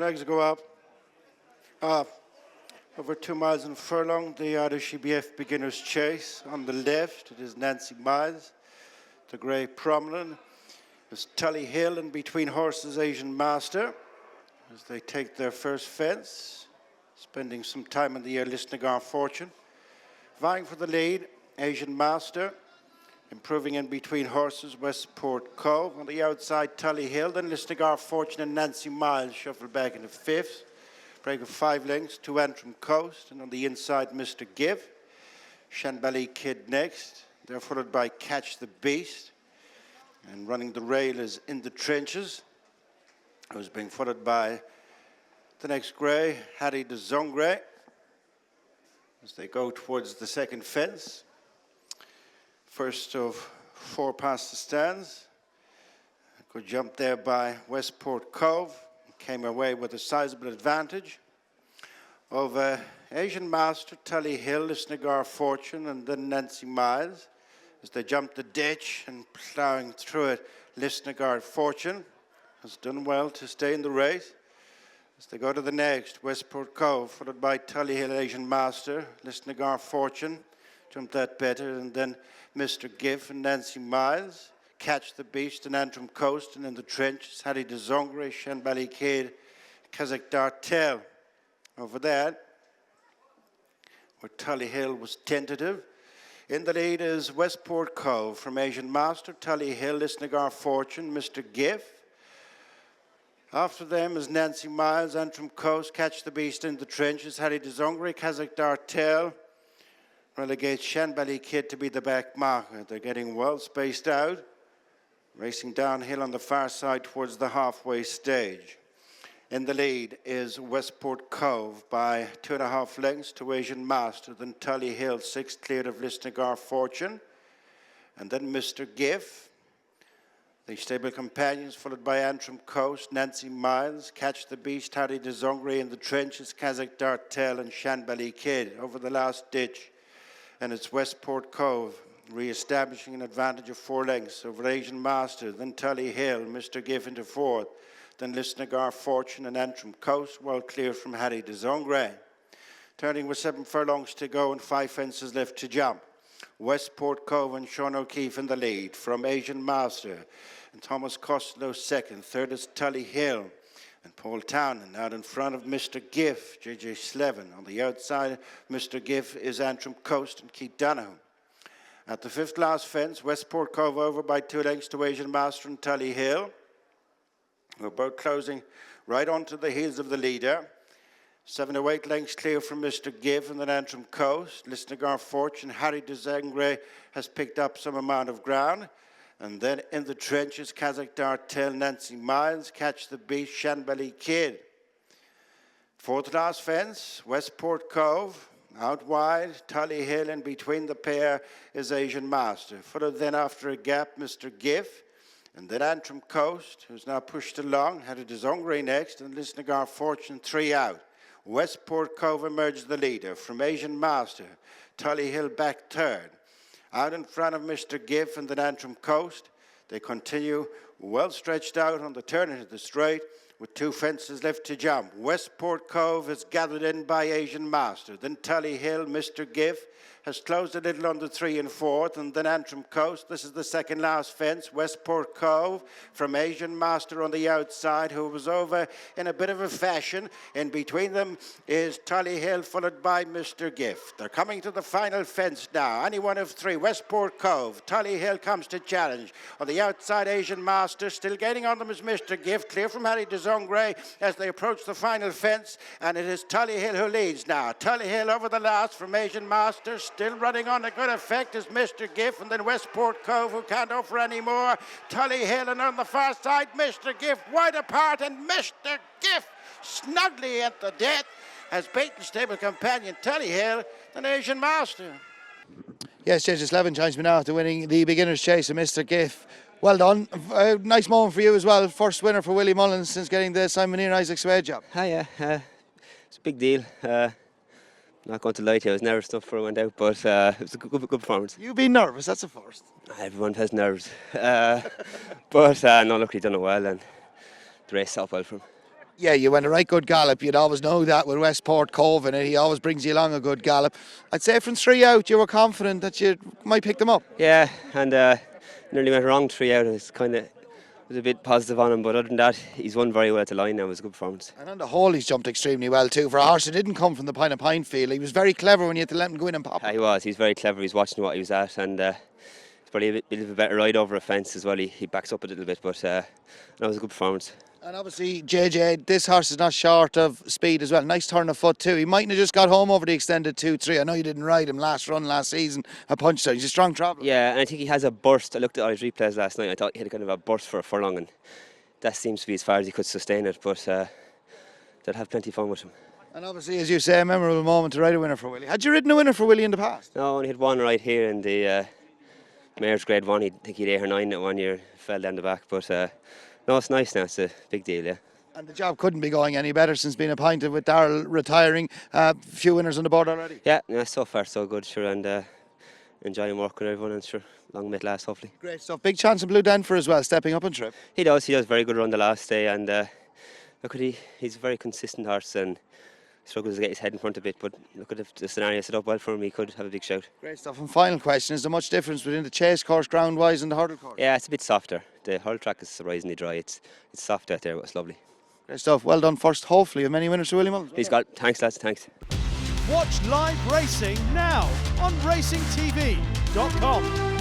Flags go up. Over 2 miles and furlong, the RWBF Beginner's Chase. On the left, it is Nancy Miles. The grey prominent is Tullyhill, and between horses, Asian Master, as they take their first fence, spending some time in the air, Lisnagar Fortune. Vying for the lead, Asian Master. Improving in between horses, Westport Cove. On the outside, Tullyhill, then Lisnagar Fortune and Nancy Miles shuffle back into fifth. Break of 5 lengths to Antrim Coast, and on the inside, Mistergif. Shanbally Kid next. They're followed by Catch the Beast. And running the rail is In the Trenches, who's being followed by the next grey, Harry de Zongre, as they go towards the second fence. First of 4 past the stands. A good jump there by Westport Cove. Came away with a sizable advantage over Asian Master, Tullyhill, Lisnagar Fortune, and then Nancy Miles. As they jumped the ditch and ploughing through it, Lisnagar Fortune has done well to stay in the race. As they go to the next, Westport Cove, followed by Tullyhill, Asian Master, Lisnagar Fortune, jumped that better, and then Mistergif and Nancy Miles. Catch the Beast and Antrim Coast, and In the Trenches, Harry de Zongre, Shanbally Kid, Kazakh Dartel. Over there, where Tullyhill was tentative. In the lead is Westport Cove from Asian Master, Tullyhill, Lisnagar Fortune, Mistergif. After them is Nancy Miles, Antrim Coast, Catch the Beast, In the Trenches, Harry de Zongre, Kazakh Dartel. Relegates Shanbally Kid to be the back marker. They're getting well spaced out. Racing downhill on the far side towards the halfway stage. In the lead is Westport Cove by 2.5 lengths to Asian Master, then Tullyhill, 6th cleared of Lisnagar Fortune, and then Mistergif. The stable companions followed by Antrim Coast, Nancy Miles, Catch the Beast, Harry de Zongre, In the Trenches, Kazakh Dartel, and Shanbally Kid over the last ditch. And it's Westport Cove re-establishing an advantage of 4 lengths over Asian Master, then Tullyhill, Mistergif into 4th, then Lisnagar Fortune and Antrim Coast, well clear from Harry de Zongre. Turning with 7 furlongs to go and 5 fences left to jump. Westport Cove and Sean O'Keefe in the lead from Asian Master, and Thomas Costello second. Third is Tullyhill and Paul Townend out in front of Mistergif, J Slevin. On the outside, Mistergif is Antrim Coast and Keith Donoghue. At the 5th last fence, Westport Cove over by 2 lengths to Asian Master and Tullyhill. We're both closing right onto the heels of the leader. 7 to 8 lengths clear from Mistergif and then Antrim Coast. Lisnagar Fortune, Harry de Zongre has picked up some amount of ground. And then In the Trenches, Kazakh Dartel, Nancy Miles, Catch the Beast, Shanbally Kid. 4th last fence, Westport Cove. Out wide, Tullyhill, and between the pair is Asian Master. Followed then after a gap, Mistergif, and then Antrim Coast, who's now pushed along. Harry de Zongre next, and Lisnagar Fortune 3 out. Westport Cove emerged the leader from Asian Master. Tullyhill back third. Out in front of Mistergif and then Antrim Coast. They continue well stretched out on the turn into the straight, with 2 fences left to jump. Westport Cove is gathered in by Asian Master. Then Tullyhill, Mistergif has closed a little on the 3 and 4th, and then Antrim Coast. This is the 2nd last fence. Westport Cove from Asian Master on the outside, who was over in a bit of a fashion. In between them is Tullyhill, followed by Mistergif. They're coming to the final fence now. Any one of 3. Westport Cove. Tullyhill comes to challenge. On the outside, Asian Master. Still gaining on them is Mistergif. Clear from Harry de Zongre as they approach the final fence, and it is Tullyhill who leads now. Tullyhill over the last from Asian Master. Still running on a good effect is Mistergif, and then Westport Cove, who can't offer any more. Tullyhill, and on the far side, Mistergif wide apart, and Mistergif snugly at the death has beaten stable companion Tullyhill and Asian Master. Yes, J Slevin joins me now after winning the Beginner's Chase of Mistergif. Well done. A nice moment for you as well. First winner for Willie Mullins since getting the Munir and Isaac Souede job. Yeah, it's a big deal. Not going to lie to you, I was nervous enough before I went out, but it was a good performance. You've been nervous, that's a first. Everyone has nerves. But no, look, he done it well, and the race stopped well for him. Yeah, you went a right good gallop. You'd always know that with Westport Cove, and he always brings you along a good gallop. I'd say from 3 out, you were confident that you might pick them up. Yeah, and nearly went wrong 3 out. It's kind of was a bit positive on him, but other than that, he's won very well at the line now. It was a good performance. And on the whole, he's jumped extremely well too. For a horse that didn't come from the Pine field, he was very clever when you had to let him go in and pop. He was. He's very clever. He's watching what he was at, and it's probably a bit of a better ride over a fence as well. He backs up a little bit, but that was a good performance. And obviously, JJ, this horse is not short of speed as well. Nice turn of foot too. He mightn't have just got home over the extended 2-3. I know you didn't ride him last season at Punchestown. He's a strong traveller. Yeah, and I think he has a burst. I looked at all his replays last night. I thought he had kind of a burst for a furlong, and that seems to be as far as he could sustain it. But they'll have plenty of fun with him. And obviously, as you say, a memorable moment to ride a winner for Willie. Had you ridden a winner for Willie in the past? No, I only had one right here in the Mayor's Grade 1. I think he'd 8 or 9 at 1 year, fell down the back. But no, it's nice now. It's a big deal, yeah. And the job couldn't be going any better since being appointed with Daryl retiring. Few winners on the board already. Yeah, so far so good, sure, and enjoying working with everyone, and sure, long may it last, hopefully. Great stuff. Big chance of Blue Denver as well, stepping up on trip. He does very good run the last day, and look at he's a very consistent horse and struggles to get his head in front a bit, but look at the scenario set up well for him. He could have a big shout. Great stuff. And final question, is there much difference between the chase course ground wise and the hurdle course? Yeah, it's a bit softer. The hurdle track is surprisingly dry. It's soft out there, but it's lovely. Great stuff. Well done first, hopefully, of many winners for Willie Mullins. He's got. Thanks, lads. Thanks. Watch live racing now on racingtv.com.